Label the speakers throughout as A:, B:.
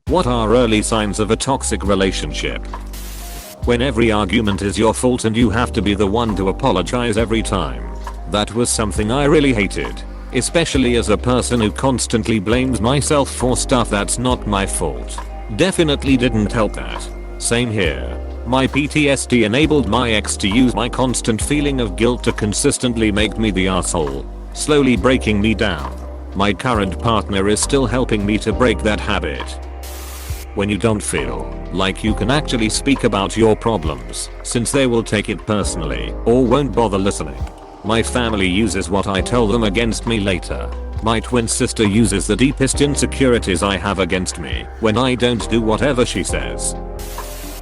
A: What are early signs of a toxic relationship? When every argument is your fault and you have to be the one to apologize every time. That was something I really hated. Especially as a person who constantly blames myself for stuff that's not my fault. Definitely didn't help that. Same here. My PTSD enabled my ex to use my constant feeling of guilt to consistently make me the asshole, slowly breaking me down. My current partner is still helping me to break that habit. When you don't feel like you can actually speak about your problems, since they will take it personally or won't bother listening. My family uses what I tell them against me later. My twin sister uses the deepest insecurities I have against me when I don't do whatever she says.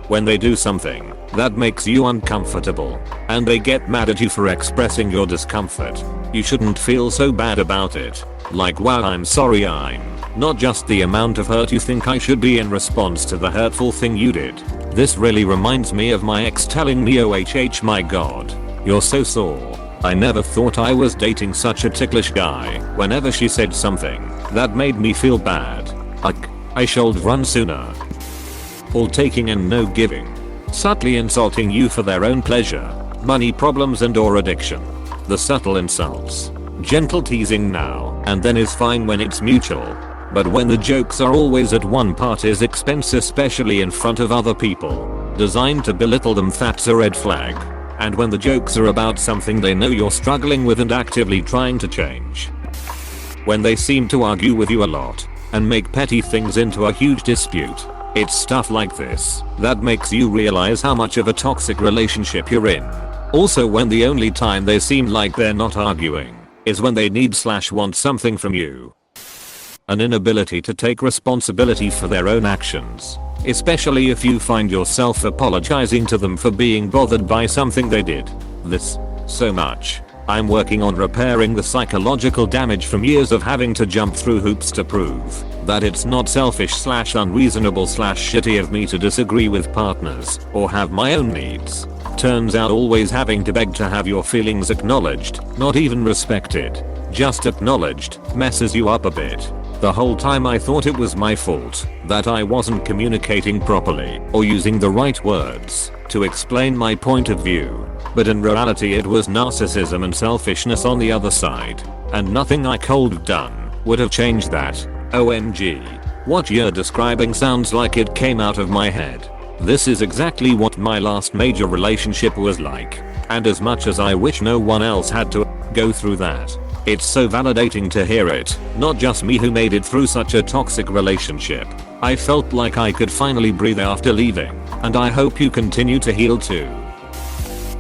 A: When they do something that makes you uncomfortable and they get mad at you for expressing your discomfort, you shouldn't feel so bad about it. Like, wow, I'm sorry, I'm not just the amount of hurt you think I should be in response to the hurtful thing you did. This really reminds me of my ex telling me, "OHH, my god, you're so sore. I never thought I was dating such a ticklish guy." Whenever she said something that made me feel bad, I should run sooner. All taking and no giving. Subtly insulting you for their own pleasure, money problems and or addiction. The subtle insults. Gentle teasing now and then is fine when it's mutual. But when the jokes are always at one party's expense, especially in front of other people, designed to belittle them, that's a red flag. And when the jokes are about something they know you're struggling with and actively trying to change. When they seem to argue with you a lot and make petty things into a huge dispute. It's stuff like this that makes you realize how much of a toxic relationship you're in. Also, when the only time they seem like they're not arguing is when they need/want something from you. An inability to take responsibility for their own actions. Especially if you find yourself apologizing to them for being bothered by something they did. This so much. I'm working on repairing the psychological damage from years of having to jump through hoops to prove that it's not selfish/unreasonable/shitty of me to disagree with partners or have my own needs. Turns out always having to beg to have your feelings acknowledged, not even respected, just acknowledged, messes you up a bit. The whole time I thought it was my fault that I wasn't communicating properly or using the right words to explain my point of view. But in reality it was narcissism and selfishness on the other side, and nothing I could have done would have changed that. OMG. What you're describing sounds like it came out of my head. This is exactly what my last major relationship was like. And as much as I wish no one else had to go through that, it's so validating to hear it, not just me who made it through such a toxic relationship. I felt like I could finally breathe after leaving, and I hope you continue to heal too.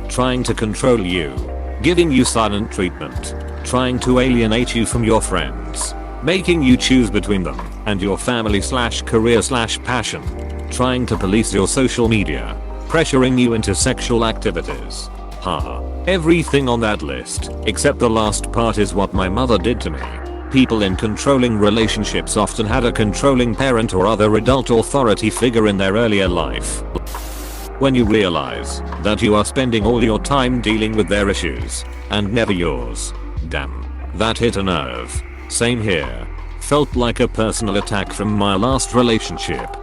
A: Trying to control you, giving you silent treatment, trying to alienate you from your friends, making you choose between them and your family/career/passion, trying to police your social media, pressuring you into sexual activities. Everything on that list, except the last part, is what my mother did to me. People in controlling relationships often had a controlling parent or other adult authority figure in their earlier life. When you realize that you are spending all your time dealing with their issues and never yours. Damn, that hit a nerve. Same here. Felt like a personal attack from my last relationship.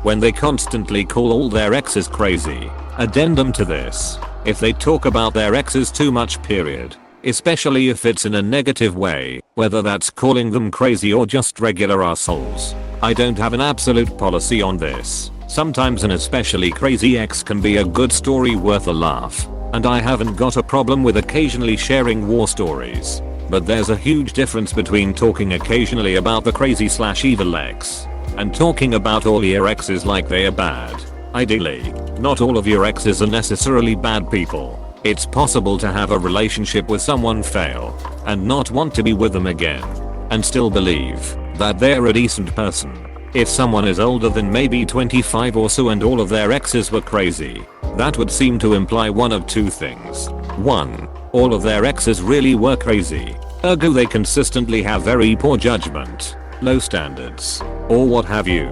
A: When they constantly call all their exes crazy. Addendum to this. If they talk about their exes too much, period. Especially if it's in a negative way, whether that's calling them crazy or just regular assholes. I don't have an absolute policy on this. Sometimes an especially crazy ex can be a good story worth a laugh, and I haven't got a problem with occasionally sharing war stories. But there's a huge difference between talking occasionally about the crazy/evil ex and talking about all your exes like they are bad. Ideally, not all of your exes are necessarily bad people. It's possible to have a relationship with someone, fail, and not want to be with them again, and still believe that they're a decent person. If someone is older than maybe 25 or so and all of their exes were crazy, that would seem to imply one of two things. 1. All of their exes really were crazy. Ergo they consistently have very poor judgment, low standards, or what have you.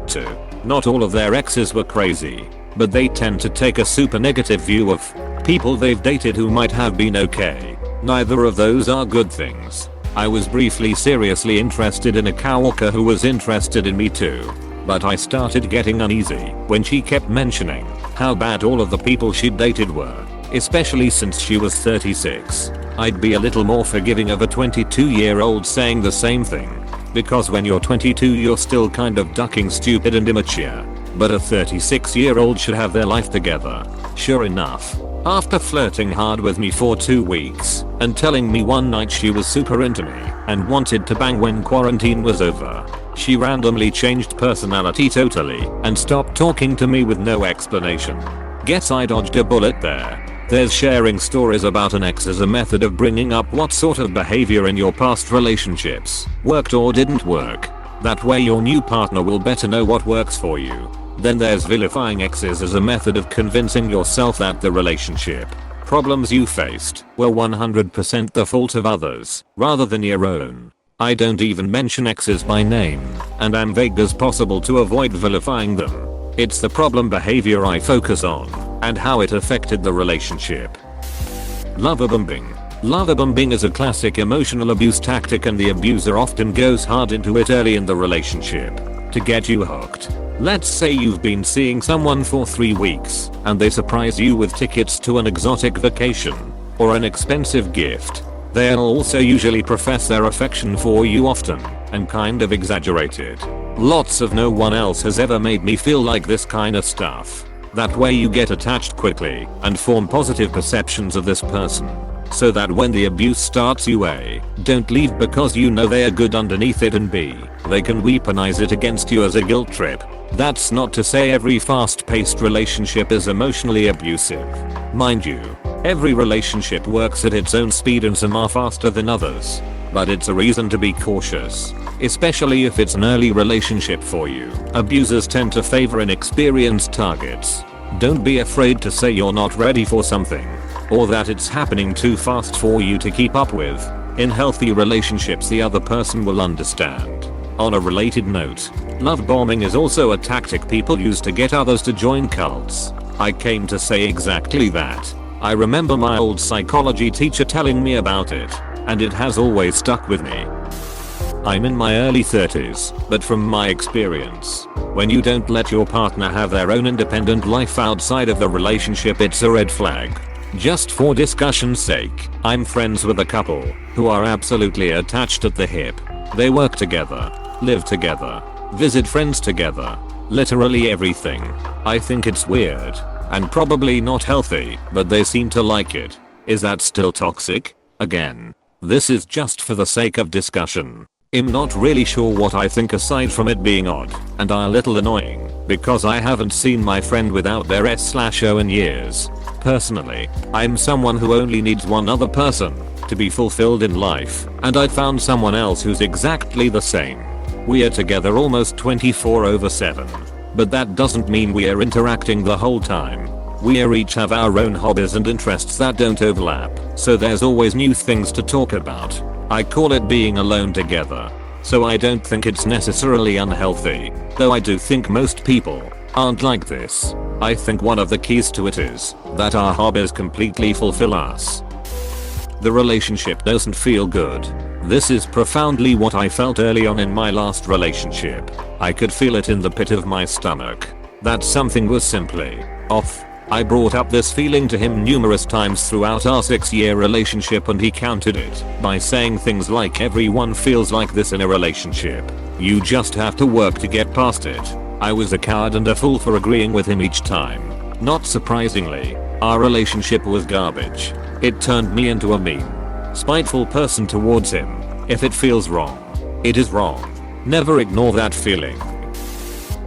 A: 2. Not all of their exes were crazy, but they tend to take a super negative view of people they've dated who might have been okay. Neither of those are good things. I was briefly seriously interested in a coworker who was interested in me too. but I started getting uneasy when she kept mentioning how bad all of the people she dated were, especially since she was 36. I'd be a little more forgiving of a 22-year-old saying the same thing, because when you're 22 you're still kind of ducking stupid and immature, but a 36-year-old should have their life together. Sure enough, after flirting hard with me for 2 weeks and telling me one night she was super into me and wanted to bang when quarantine was over, she randomly changed personality totally and stopped talking to me with no explanation. Guess I dodged a bullet there. There's sharing stories about an ex as a method of bringing up what sort of behavior in your past relationships worked or didn't work. That way your new partner will better know what works for you. Then there's vilifying exes as a method of convincing yourself that the relationship problems you faced were 100% the fault of others rather than your own. I don't even mention exes by name, and I'm vague as possible to avoid vilifying them. It's the problem behavior I focus on and how it affected the relationship. Loverbombing. Loverbombing is a classic emotional abuse tactic, and the abuser often goes hard into it early in the relationship to get you hooked. Let's say you've been seeing someone for 3 weeks and they surprise you with tickets to an exotic vacation or an expensive gift. They'll also usually profess their affection for you often and kind of exaggerated. Lots of no one else has ever made me feel like this kind of stuff. That way you get attached quickly and form positive perceptions of this person, so that when the abuse starts you A, don't leave because you know they are good underneath it, and B, they can weaponize it against you as a guilt trip. That's not to say every fast-paced relationship is emotionally abusive. Mind you, every relationship works at its own speed and some are faster than others. But it's a reason to be cautious, especially if it's an early relationship for you. Abusers tend to favor inexperienced targets. Don't be afraid to say you're not ready for something, or that it's happening too fast for you to keep up with. In healthy relationships the other person will understand. On a related note, love bombing is also a tactic people use to get others to join cults. I came to say exactly that. I remember my old psychology teacher telling me about it, and it has always stuck with me. I'm in my early 30s, but from my experience, when you don't let your partner have their own independent life outside of the relationship, it's a red flag. Just for discussion's sake, I'm friends with a couple who are absolutely attached at the hip. They work together, live together, visit friends together, literally everything. I think it's weird and probably not healthy, but they seem to like it. Is that still toxic? Again, this is just for the sake of discussion. I'm not really sure what I think aside from it being odd and a little annoying, because I haven't seen my friend without their S/O in years. Personally, I'm someone who only needs one other person to be fulfilled in life, and I found someone else who's exactly the same. We are together almost 24/7. But that doesn't mean we are interacting the whole time. We each have our own hobbies and interests that don't overlap, so there's always new things to talk about. I call it being alone together. So I don't think it's necessarily unhealthy, though I do think most people aren't like this. I think one of the keys to it is that our hobbies completely fulfill us. The relationship doesn't feel good. This is profoundly what I felt early on in my last relationship. I could feel it in the pit of my stomach that something was simply off. I brought up this feeling to him numerous times throughout our 6-year relationship, and he countered it by saying things like, everyone feels like this in a relationship. You just have to work to get past it. I was a coward and a fool for agreeing with him each time. Not surprisingly, our relationship was garbage. It turned me into a mean, spiteful person towards him. If it feels wrong, it is wrong. Never ignore that feeling.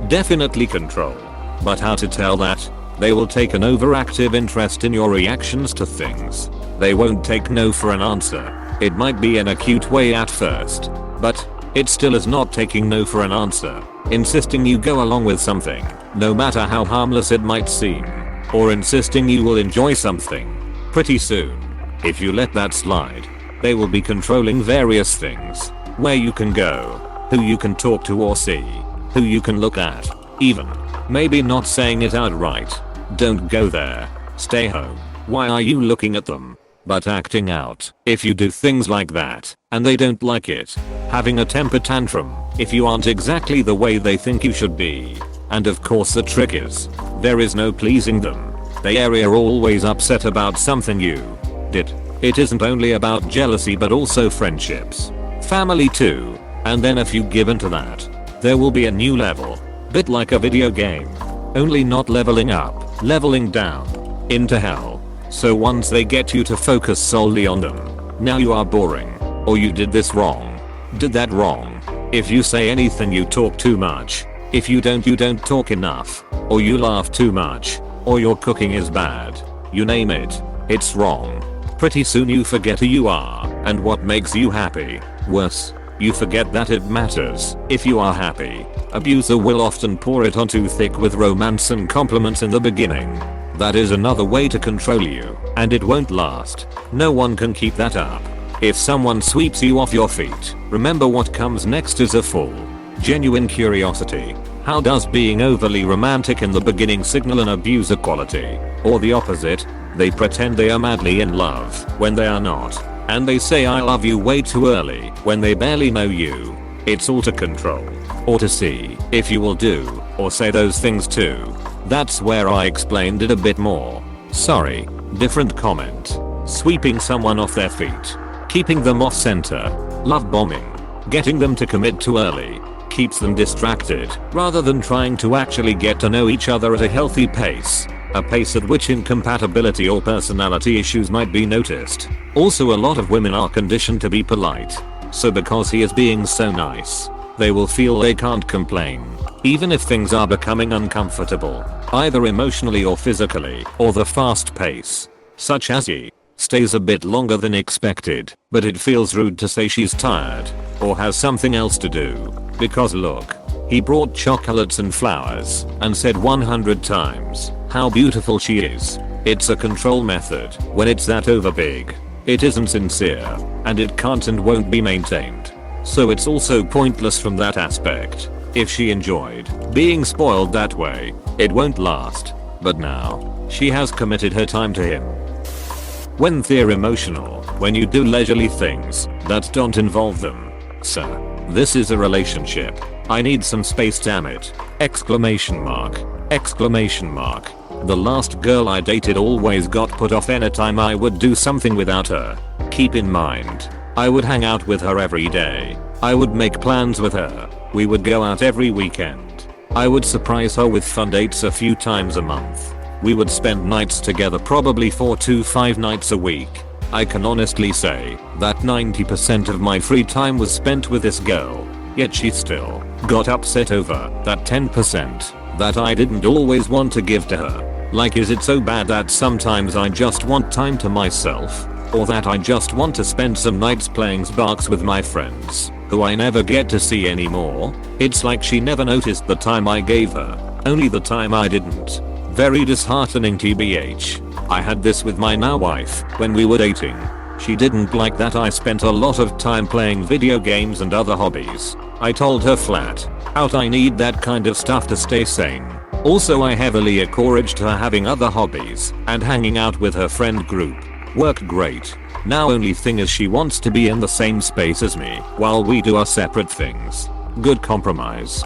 A: Definitely control. But how to tell that? They will take an overactive interest in your reactions to things. They won't take no for an answer. It might be in a cute way at first, but it still is not taking no for an answer. Insisting you go along with something, no matter how harmless it might seem, or insisting you will enjoy something. Pretty soon, if you let that slide, they will be controlling various things. Where you can go, who you can talk to or see, who you can look at, even. Maybe not saying it outright. Don't go there. Stay home. Why are you looking at them? but acting out if you do things like that and they don't like it. Having a temper tantrum if you aren't exactly the way they think you should be. And of course the trick is, there is no pleasing them. They are always upset about something you did. It isn't only about jealousy but also friendships. Family too. And then if you give into that, there will be a new level. Bit like a video game. Only not leveling up, leveling down. Into hell. So once they get you to focus solely on them, now you are boring. Or you did this wrong. Did that wrong. If you say anything you talk too much. If you don't talk enough. Or you laugh too much. Or your cooking is bad. You name it. It's wrong. Pretty soon you forget who you are and what makes you happy. Worse, you forget that it matters if you are happy. Abuser will often pour it on too thick with romance and compliments in the beginning. That is another way to control you, and it won't last. No one can keep that up. If someone sweeps you off your feet, remember what comes next is a full, genuine curiosity. How does being overly romantic in the beginning signal an abuser quality? Or the opposite? They pretend they are madly in love when they are not. And they say I love you way too early when they barely know you. It's all to control. Or to see if you will do or say those things too. That's where I explained it a bit more. Sorry, different comment. Sweeping someone off their feet. Keeping them off center. Love bombing. Getting them to commit too early. Keeps them distracted rather than trying to actually get to know each other at a healthy pace. A pace at which incompatibility or personality issues might be noticed. Also a lot of women are conditioned to be polite. So because he is being so nice, they will feel they can't complain. Even if things are becoming uncomfortable, either emotionally or physically, or the fast pace, such as he stays a bit longer than expected, but it feels rude to say she's tired, or has something else to do, because look, he brought chocolates and flowers, and said 100 times how beautiful she is. It's a control method when it's that overbig. It isn't sincere, and it can't and won't be maintained. So it's also pointless from that aspect. If she enjoyed being spoiled that way, it won't last. But now, she has committed her time to him. When they're emotional, when you do leisurely things that don't involve them. Sir, this is a relationship. I need some space, damn it. Exclamation mark. Exclamation mark. The last girl I dated always got put off anytime I would do something without her. Keep in mind, I would hang out with her every day. I would make plans with her. We would go out every weekend. I would surprise her with fun dates a few times a month. We would spend nights together, probably 4 to 5 nights a week. I can honestly say that 90% of my free time was spent with this girl. Yet she still got upset over that 10% that I didn't always want to give to her. Like, is it so bad that sometimes I just want time to myself? Or that I just want to spend some nights playing Sparks with my friends, who I never get to see anymore? It's like she never noticed the time I gave her, only the time I didn't. Very disheartening tbh. I had this with my now wife when we were dating. She didn't like that I spent a lot of time playing video games and other hobbies. I told her flat out I need that kind of stuff to stay sane. Also, I heavily encouraged her having other hobbies and hanging out with her friend group. Worked great. Now only thing is she wants to be in the same space as me while we do our separate things. Good compromise.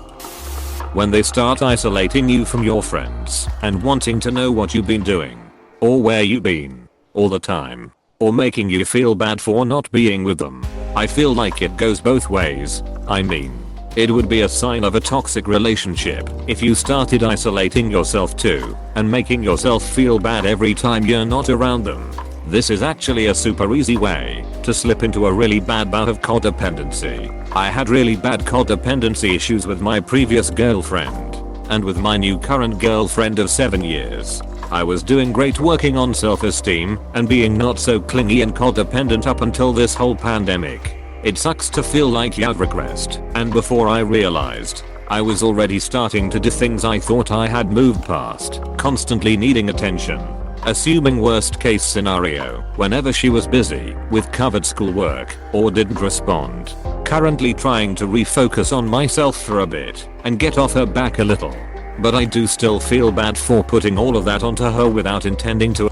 A: When they start isolating you from your friends and wanting to know what you've been doing, or where you've been, all the time, or making you feel bad for not being with them, I feel like it goes both ways. I mean, it would be a sign of a toxic relationship if you started isolating yourself too and making yourself feel bad every time you're not around them. This is actually a super easy way to slip into a really bad bout of codependency. I had really bad codependency issues with my previous girlfriend, and with my new current girlfriend of 7 years. I was doing great working on self-esteem and being not so clingy and codependent up until this whole pandemic. It sucks to feel like you've regressed, and before I realized, I was already starting to do things I thought I had moved past, constantly needing attention. Assuming worst case scenario whenever she was busy with covered schoolwork or didn't respond. Currently trying to refocus on myself for a bit and get off her back a little. But I do still feel bad for putting all of that onto her without intending to.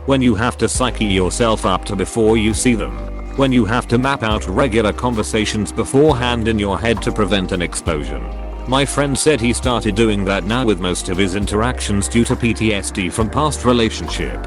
A: When you have to psyche yourself up to before you see them. When you have to map out regular conversations beforehand in your head to prevent an explosion. My friend said he started doing that now with most of his interactions due to PTSD from past relationship.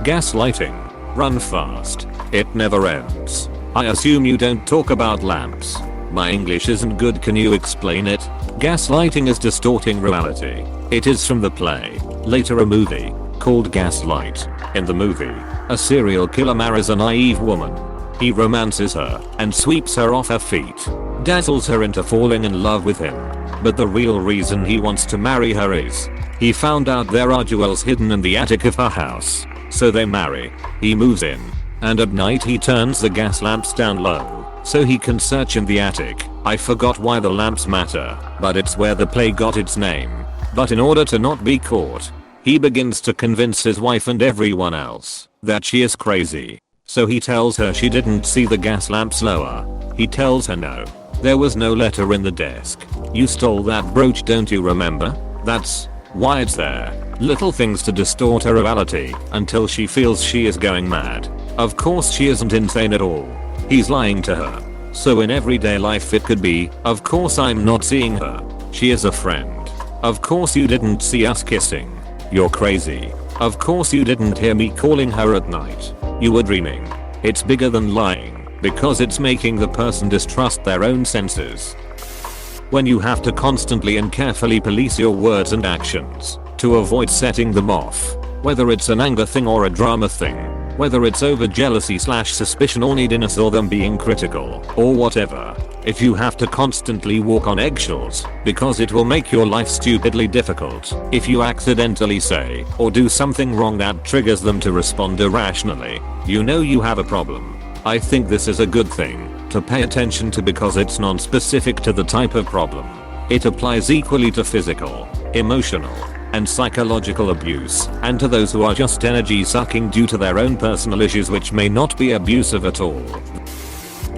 A: Gaslighting. Run fast. It never ends. I assume you don't talk about lamps. My English isn't good, can you explain it? Gaslighting is distorting reality. It is from the play, later a movie, called Gaslight. In the movie, a serial killer marries a naive woman. He romances her and sweeps her off her feet, dazzles her into falling in love with him. But the real reason he wants to marry her is, he found out there are jewels hidden in the attic of her house. So they marry. He moves in, and at night he turns the gas lamps down low so he can search in the attic. I forgot why the lamps matter, but it's where the play got its name. But in order to not be caught, he begins to convince his wife and everyone else that she is crazy. So he tells her she didn't see the gas lamps lower. He tells her no, there was no letter in the desk. You stole that brooch, don't you remember? That's why it's there. Little things to distort her reality until she feels she is going mad. Of course she isn't insane at all. He's lying to her. So in everyday life it could be, of course I'm not seeing her. She is a friend. Of course you didn't see us kissing. You're crazy. Of course you didn't hear me calling her at night. You were dreaming. It's bigger than lying, because it's making the person distrust their own senses. When you have to constantly and carefully police your words and actions to avoid setting them off, whether it's an anger thing or a drama thing, whether it's over jealousy / suspicion or neediness or them being critical or whatever, if you have to constantly walk on eggshells because it will make your life stupidly difficult if you accidentally say or do something wrong that triggers them to respond irrationally, you know you have a problem. I think this is a good thing to pay attention to because it's non-specific to the type of problem. It applies equally to physical, emotional, and psychological abuse, and to those who are just energy sucking due to their own personal issues which may not be abusive at all.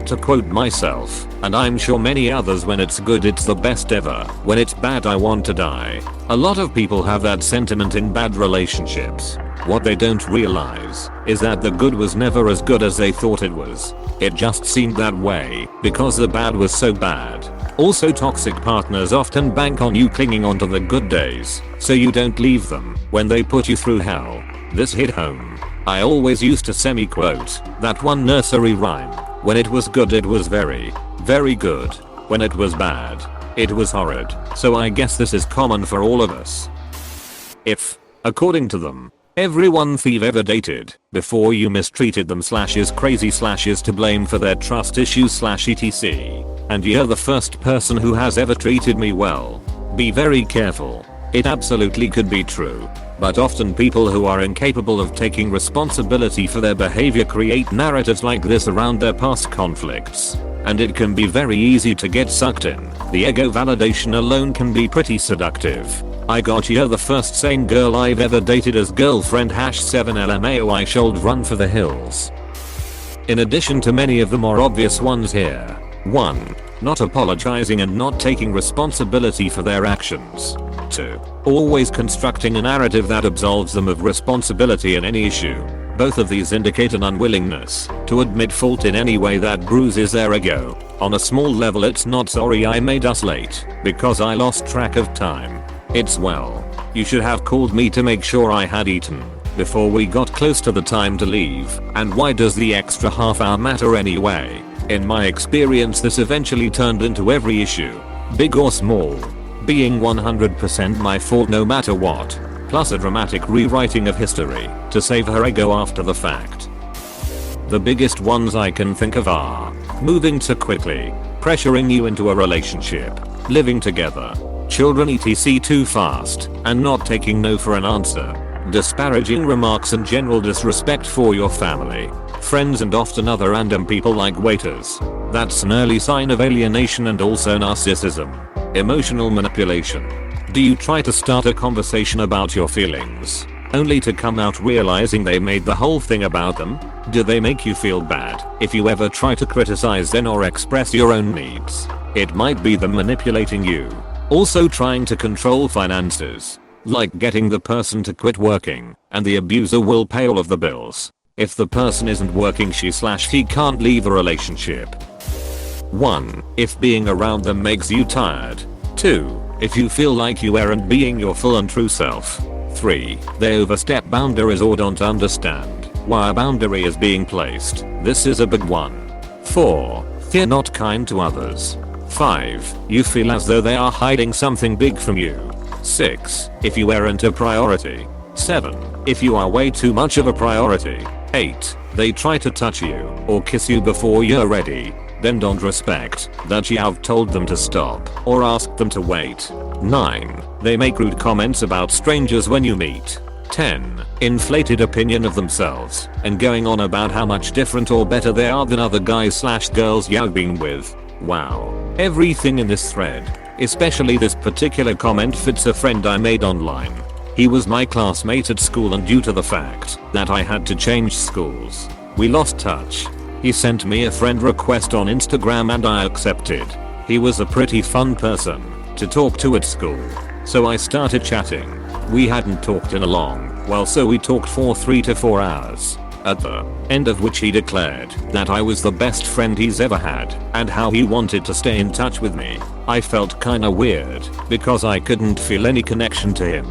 A: To quote myself, and I'm sure many others, when it's good it's the best ever, when it's bad I want to die. A lot of people have that sentiment in bad relationships. What they don't realize is that the good was never as good as they thought it was. It just seemed that way because the bad was so bad. Also, toxic partners often bank on you clinging onto the good days so you don't leave them when they put you through hell. This hit home. I always used to semi-quote that one nursery rhyme. When it was good it was very, very good. When it was bad, it was horrid. So I guess this is common for all of us. If, according to them, everyone thief ever dated before you mistreated them / is crazy / is to blame for their trust issues / etc. And you're the first person who has ever treated me well. Be very careful. It absolutely could be true. But often people who are incapable of taking responsibility for their behavior create narratives like this around their past conflicts. And it can be very easy to get sucked in. The ego validation alone can be pretty seductive. I got you the first sane girl I've ever dated as girlfriend #7LMAO I should run for the hills. In addition to many of the more obvious ones here. 1. Not apologizing and not taking responsibility for their actions. 2. Always constructing a narrative that absolves them of responsibility in any issue. Both of these indicate an unwillingness to admit fault in any way that bruises their ego. On a small level it's not sorry I made us late because I lost track of time. It's well, you should have called me to make sure I had eaten before we got close to the time to leave, and why does the extra half hour matter anyway? In my experience this eventually turned into every issue, big or small, being 100% my fault no matter what, plus a dramatic rewriting of history to save her ego after the fact. The biggest ones I can think of are moving too quickly, pressuring you into a relationship, living together, children etc too fast, and not taking no for an answer, disparaging remarks and general disrespect for your family, friends and often other random people like waiters. That's an early sign of alienation and also narcissism. Emotional manipulation. Do you try to start a conversation about your feelings, only to come out realizing they made the whole thing about them? Do they make you feel bad if you ever try to criticize them or express your own needs? It might be them manipulating you. Also trying to control finances. like getting the person to quit working, and the abuser will pay all of the bills. If the person isn't working, she/he can't leave a relationship. 1. If being around them makes you tired. 2. If you feel like you aren't being your full and true self. 3. They overstep boundaries or don't understand why a boundary is being placed. This is a big one. 4. You're not kind to others. 5. You feel as though they are hiding something big from you. 6. If you aren't a priority. 7. If you are way too much of a priority. 8. They try to touch you or kiss you before you're ready. Then don't respect that you have told them to stop or ask them to wait. 9. They make rude comments about strangers when you meet. 10. Inflated opinion of themselves and going on about how much different or better they are than other guys/girls you've been with. Wow. Everything in this thread, especially this particular comment, fits a friend I made online. He was my classmate at school, and due to the fact that I had to change schools, we lost touch. He sent me a friend request on Instagram and I accepted. He was a pretty fun person to talk to at school, so I started chatting. We hadn't talked in a long while, so we talked for 3 to 4 hours, at the end of which he declared that I was the best friend he's ever had and how he wanted to stay in touch with me. I felt kinda weird because I couldn't feel any connection to him,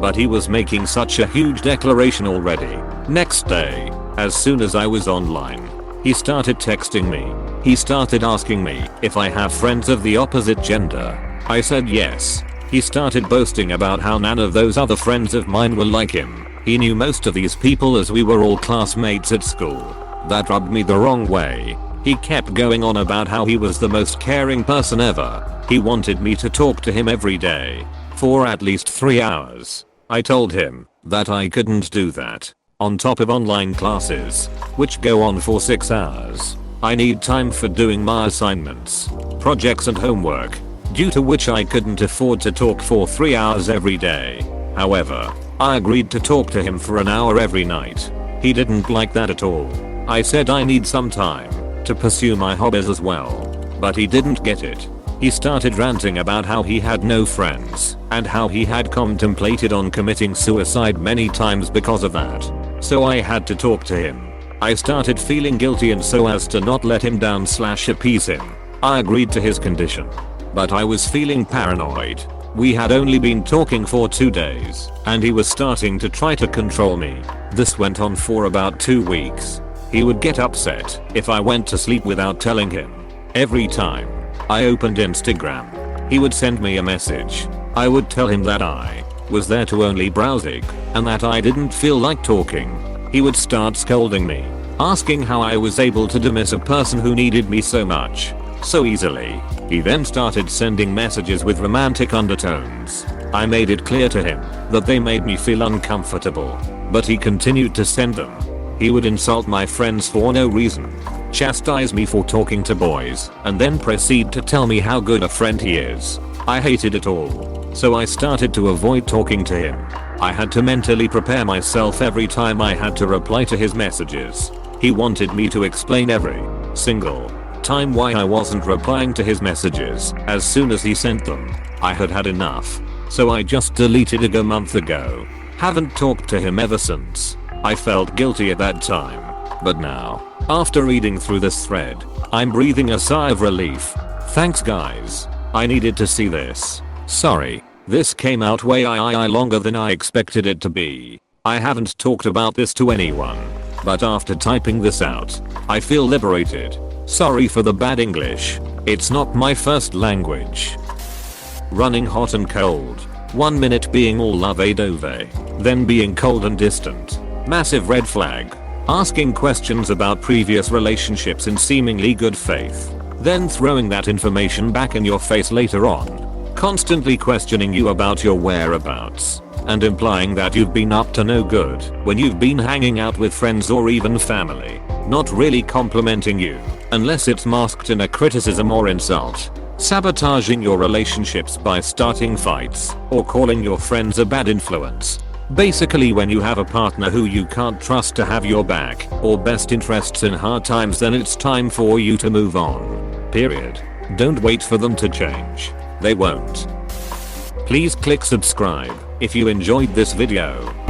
A: but he was making such a huge declaration already. Next day, as soon as I was online, he started texting me. He started asking me if I have friends of the opposite gender. I said yes. He started boasting about how none of those other friends of mine were like him. He knew most of these people as we were all classmates at school. That rubbed me the wrong way. He kept going on about how he was the most caring person ever. He wanted me to talk to him every day for at least 3 hours. I told him that I couldn't do that. On top of online classes, which go on for 6 hours, I need time for doing my assignments, projects and homework, due to which I couldn't afford to talk for 3 hours every day. However, I agreed to talk to him for an hour every night. He didn't like that at all. I said I need some time to pursue my hobbies as well, but he didn't get it. He started ranting about how he had no friends and how he had contemplated on committing suicide many times because of that. So I had to talk to him. I started feeling guilty, and so as to not let him down/appease him, I agreed to his condition. But I was feeling paranoid. We had only been talking for 2 days, and he was starting to try to control me. This went on for about 2 weeks. He would get upset if I went to sleep without telling him. Every time I opened Instagram, he would send me a message. I would tell him that I was there to only browsing and that I didn't feel like talking. He would start scolding me, asking how I was able to dismiss a person who needed me so much, so easily. He then started sending messages with romantic undertones. I made it clear to him that they made me feel uncomfortable, but he continued to send them. He would insult my friends for no reason, chastise me for talking to boys, and then proceed to tell me how good a friend he is. I hated it all, so I started to avoid talking to him. I had to mentally prepare myself every time I had to reply to his messages. He wanted me to explain every single time why I wasn't replying to his messages as soon as he sent them. I had had enough, so I just deleted it a month ago. Haven't talked to him ever since. I felt guilty at that time, but now, after reading through this thread, I'm breathing a sigh of relief. Thanks guys. I needed to see this. Sorry, this came out way longer than I expected it to be. I haven't talked about this to anyone, but after typing this out, I feel liberated. Sorry for the bad English. It's not my first language. Running hot and cold. 1 minute being all love-a-dove, then being cold and distant. Massive red flag. Asking questions about previous relationships in seemingly good faith, then throwing that information back in your face later on. Constantly questioning you about your whereabouts, and implying that you've been up to no good when you've been hanging out with friends or even family. Not really complimenting you, unless it's masked in a criticism or insult. Sabotaging your relationships by starting fights, or calling your friends a bad influence. Basically, when you have a partner who you can't trust to have your back or best interests in hard times, then it's time for you to move on. Period. Don't wait for them to change. They won't. Please click subscribe. If you enjoyed this video,